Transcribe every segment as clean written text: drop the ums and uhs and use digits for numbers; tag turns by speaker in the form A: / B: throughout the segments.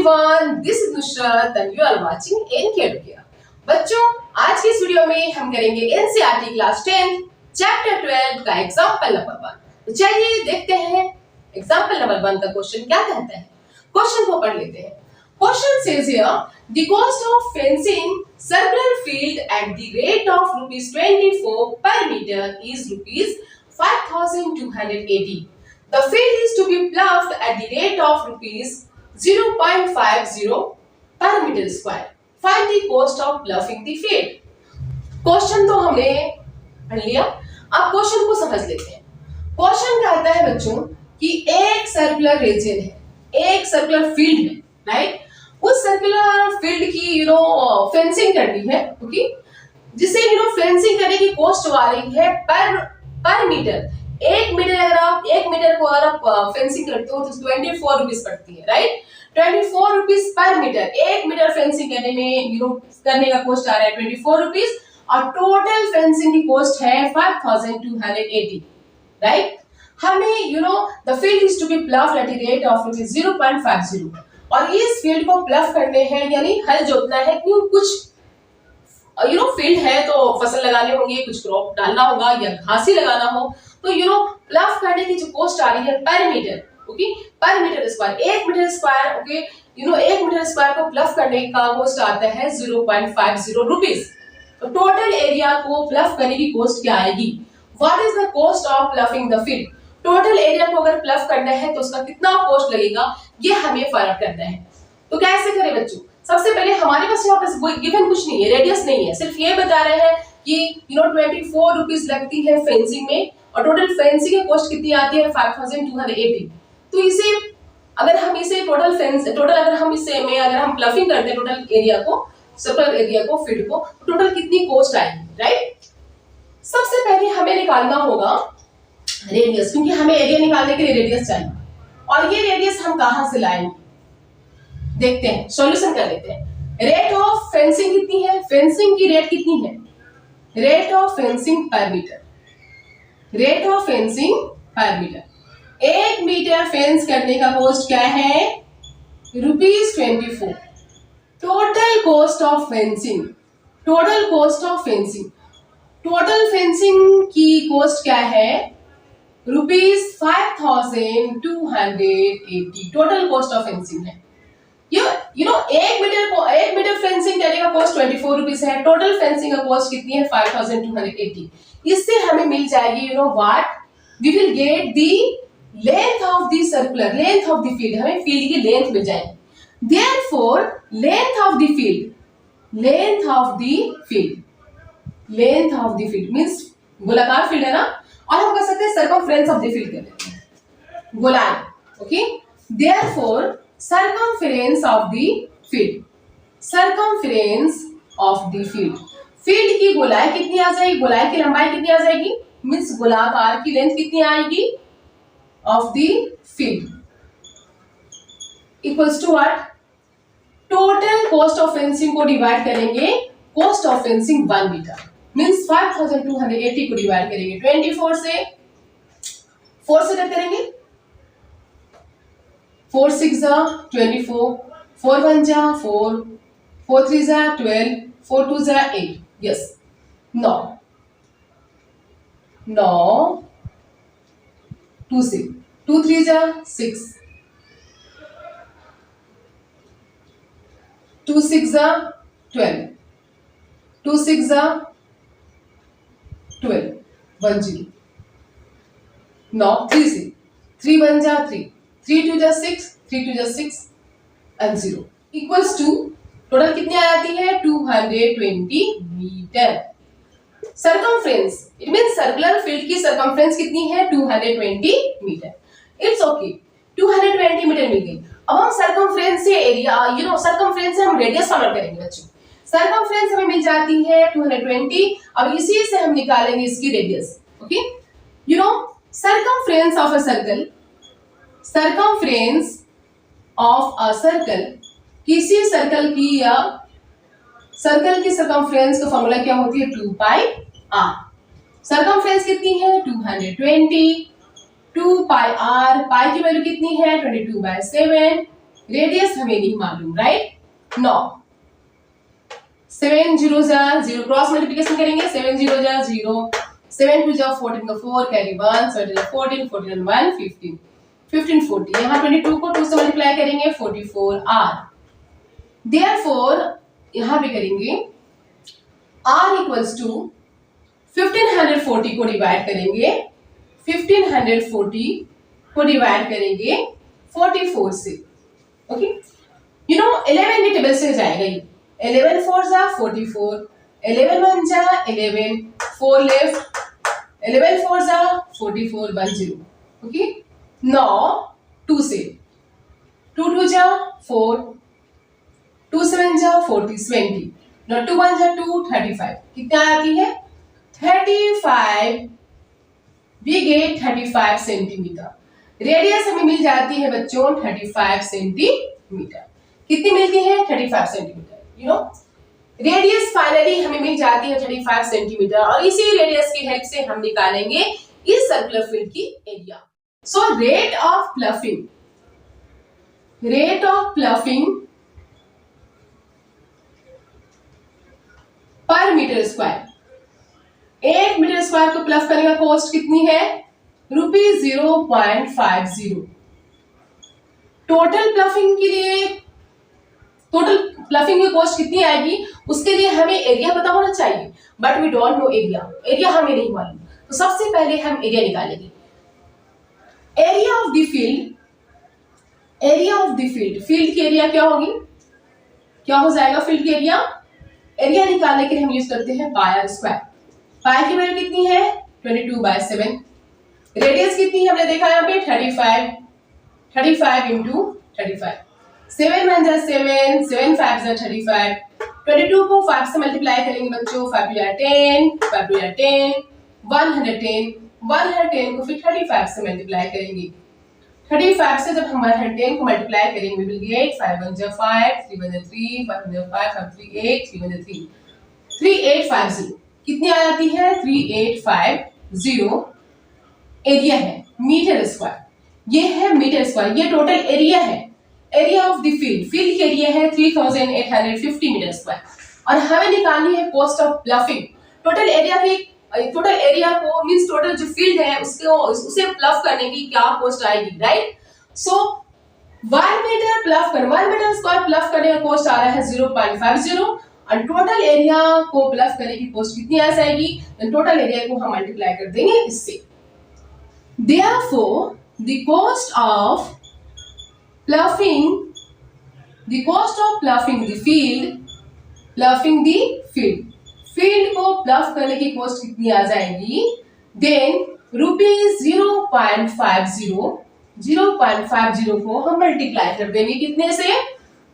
A: everyone, this is Nusrat and you are watching NK Educare। बच्चों, आज की इस वीडियो में हम करेंगे NCERT क्लास 10 चैप्टर 12 का एग्जाम्पल नंबर 1। तो चलिए देखते हैं एग्जाम्पल नंबर 1 का क्वेश्चन क्या कहता है। क्वेश्चन को पढ़ लेते हैं। Question says here, the cost of fencing circular field at the rate of rupees 24 per meter is rupees 5280. The field is to be ploughed at the rate of rupees 0.50 per meter square. Find the cost of ploughing the field. Question तो हमने पढ़ लिया, अब question को समझ लेते हैं। Question कहता है बच्चों कि एक सर्कुलर रीजन है, एक सर्कुलर फील्ड है, राइट। उस सर्कुलर फील्ड की फेंसिंग करनी है, ओके, जिसे फेंसिंग करने की कॉस्ट वाली है पर मीटर। एक मीटर को अगर आप फेंसिंग करते हो तो 24 रुपीज पड़ती है, राइट। 24 रुपीज पर मीटर, एक मीटर फेंसिंग करने में करने का कॉस्ट आ रहा है 24 रुपीज और टोटल फेंसिंग की कॉस्ट है 5280, राइट। हमें the field is to be ploughed at the rate of 0.50 और इस फील्ड को प्लफ करने हैं यानी हल जोतना है। क्यों, कुछ फील्ड है तो फसल लगाने होंगे, कुछ क्रॉप डालना होगा या घास ही लगाना हो, तो प्लफ करने की जो कॉस्ट आ रही है पर मीटर, ओके, पर मीटर स्क्वायर, एक मीटर स्क्वायर, ओके, एक मीटर स्क्वायर को प्लफ करने का कॉस्ट आता है 0.50 रुपीज। तो टोटल एरिया को प्लफ करने की कॉस्ट क्या आएगी? What is the cost of ploughing the field? Total area को अगर प्लफ करना है तो उसका कितना कॉस्ट लगेगा, ये हमें फर्क करना है। तो कैसे करें बच्चों? सबसे पहले हमारे पास यहाँ पर गिवन कुछ नहीं है, रेडियस नहीं है, सिर्फ ये बता रहे हैं कि 24 रुपीज लगती है फेंसिंग में और टोटल फेंसिंग की कॉस्ट कितनी आती है 5280। तो इसे अगर हम प्लफिंग करते हैं टोटल एरिया को, सर्कुलर एरिया को, फील्ड को, टोटल कितनी कॉस्ट आएगी, राइट। सबसे पहले हमें निकालना होगा रेडियस, क्योंकि हमें एरिया निकालने के लिए रेडियस चाहिए और ये रेडियस हम कहां से लाएंगे देखते हैं, सॉल्यूशन कर लेते हैं। रेट ऑफ फेंसिंग कितनी है, फेंसिंग की रेट कितनी है, रेट ऑफ फेंसिंग पर मीटर, रेट ऑफ फेंसिंग पर मीटर। एक मीटर फेंस करने का कॉस्ट क्या है, ₹24। Total cost of fencing, total cost of fencing, total fencing की कॉस्ट क्या है, ₹5280 टोटल कॉस्ट ऑफ फेंसिंग है। एक मीटर फेंसिंग करने का कॉस्ट 24 रुपीज है, टोटल फेंसिंग का कॉस्ट कितनी है 5280। इससे हमें मिल जाएगी what we will get the length of the circular, length of the field, हमें फील्ड की लेंथ मिल जाएगी। Therefore length of the field, length of the field, length of the field means गोलाकार फील्ड है ना, और हम कर सकते हैं सर्कमफ्रेंस ऑफ द फील्ड कर लेते हैं, गोलाई, okay. Therefore circumference of the field, circumference of the field, field की गोलाई कितनी आ जाएगी, गोलाई की लंबाई कितनी आ जाएगी, मींस गोलाकार की लेंथ कितनी आएगी of the field, equals to what, total cost of fencing को डिवाइड करेंगे cost of fencing 1 metre, means 5280 को डिवाइड करेंगे 24 से, 4 से करेंगे, 4 6 24, 4 1 4, 4 3 12, 4 2 8, yes 9 2 6, 2 3 6, 2 6 12, 2 6 12, 1 0, 9 3 6, 3 1 3, 3 2 6, 3 2 6 and 0 equals to total कितनी आ जाती है 220 metre. Circumference, it means circular field की सर्कमफ्रेंस कितनी है 220 मीटर। इट्स ओके, 220 मीटर मिल गई। अब हम सर्कमफ्रेंस से एरिया, सर्कमफ्रेंस से हम रेडियस फाइंड आउट करेंगे बच्चों। सर्कमफ्रेंस हमें मिल जाती है 220, अब इसी से हम निकालेंगे इसकी radius, okay. Circumference of a circle, circumference of a circle, किसी सर्कल की या सर्कल की सर्कमफ्रेंस का फॉर्मूला क्या होती है 2 पाई r। सर्कमफ्रेंस कितनी है 220, 2 पाई r, पाई की वैल्यू कितनी है 22/7, रेडियस हमें नहीं मालूम, राइट। नो 7 0 जा 0 क्रॉस मल्टीप्लिकेशन करेंगे, 7 0 जा 0, 7 2 जा 14 का 4 कैरी 1, 7 जा 14, 14 and 1 15, 15 40, यहाँ 22 को 2 से मल्टीप्लाई करेंगे 44 r। देयरफॉर यहाँ पे करेंगे r इक्वल्स टू 1540 को डिवाइड करेंगे, 1540 को डिवाइड करेंगे 44 से। ओके, यू नो 11 के टेबल से जाएगा ये, 11 4 जा 44, 11 1 जा 11, 4 लेफ्ट, 11 4 जा 44 1 0। ओके, नाउ 2 से 2 2 जा 4, 2 7 जा 40 20, नाउ 2 1 जा 2 35, कितना आती है 35, वी गेट 35 सेंटीमीटर। रेडियस हमें मिल जाती है बच्चों 35 सेंटीमीटर। कितनी मिलती है 35 centimetre, you know radius finally हमें मिल जाती है 35 सेंटीमीटर, और इसी रेडियस की हेल्प से हम निकालेंगे इस सर्कुलर फील्ड की area. So rate of ploughing पर मीटर स्क्वायर, 1 मीटर स्क्वायर को प्लफ करने का कॉस्ट कितनी है ₹0.50। टोटल प्लफिंग की कॉस्ट कितनी आएगी, उसके लिए हमें एरिया पता होना चाहिए, but we don't know area हमें नहीं मालूम। तो सबसे पहले हम एरिया निकालेंगे। एरिया ऑफ द फील्ड की एरिया क्या होगी, क्या हो जाएगा फील्ड की एरिया निकालने के लिए हम यूज करते हैं पाई स्क्वायर। पाई की वैल्यू कितनी है 22/7। रेडियस कितनी है हमने देखा यहाँ पे 35 इंटू 35, 7 1 जा 7, 7 5 जा 35, 22 को 5 से मल्टीप्लाई करेंगे बच्चों, 5 2 जा 10, 5 2 जा 10, 110 को फिर 35 से मल्टीप्लाई करेंगे। 35 से जब हम 110 को मल्टीप्लाई करेंगे we will get 5 1 जा 5, 3 1 जा 3, 5 1 जा 5, 5 3 8, 3 1 जा 3, 3850। कितनी आ जाती है 3850 एरिया है मीटर स्क्वायर। ये है मीटर स्क्वायर, ये टोटल एरिया है। एरिया ऑफ द फील्ड की एरिया है 3850 मीटर स्क्वायर, और हमें निकालनी है cost of ploughing. Total area को मींस टोटल जो फील्ड है उसे प्लफ करने की क्या कॉस्ट आएगी, right. So 1 metre square plough करने का कॉस्ट आ रहा है 0.50, और टोटल एरिया को प्लफ करने की कॉस्ट कितनी आ जाएगी, टोटल एरिया को हम मल्टीप्लाई कर देंगे इससे। Therefore, the cost of pluffing field को प्लफ करने की कॉस्ट कितनी आ जाएगी, देन ₹0.50 को हम मल्टीप्लाई कर देंगे कितने से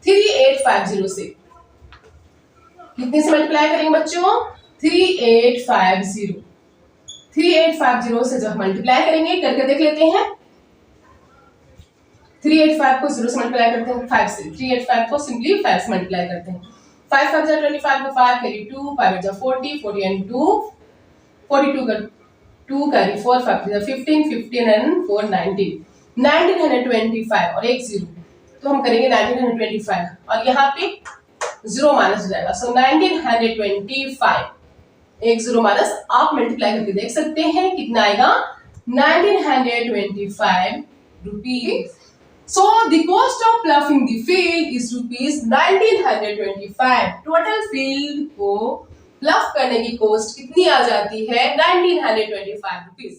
A: 3850 से। कितने से मल्टीप्लाई करेंगे बच्चों 3850 से जब मल्टीप्लाई करेंगे करके देख लेते हैं। 385 को 0 से मल्टीप्लाई करते हैं 5 से, 385 को सिंपली 5 से मल्टीप्लाई करते हैं। 5 5 जा 25 को 5 कैरी 2, 5 जा 40, 40 and 2, 42 का 2 कैरी 4, 5 जा 15, 15 and 4 19, 1925 और एक 0, तो हम करेंगे 1925 और यहाँ पे 0 माइनस हो जाएगा। सो 1925, एक 0 माइनस आप मल्टीप्लाई करके देख सकते हैं कितना आएगा 1925 rupees. So the cost of ploughing the field is ₹1925। Total field को प्लफ करने की कॉस्ट कितनी आ जाती है 1925 रुपीज।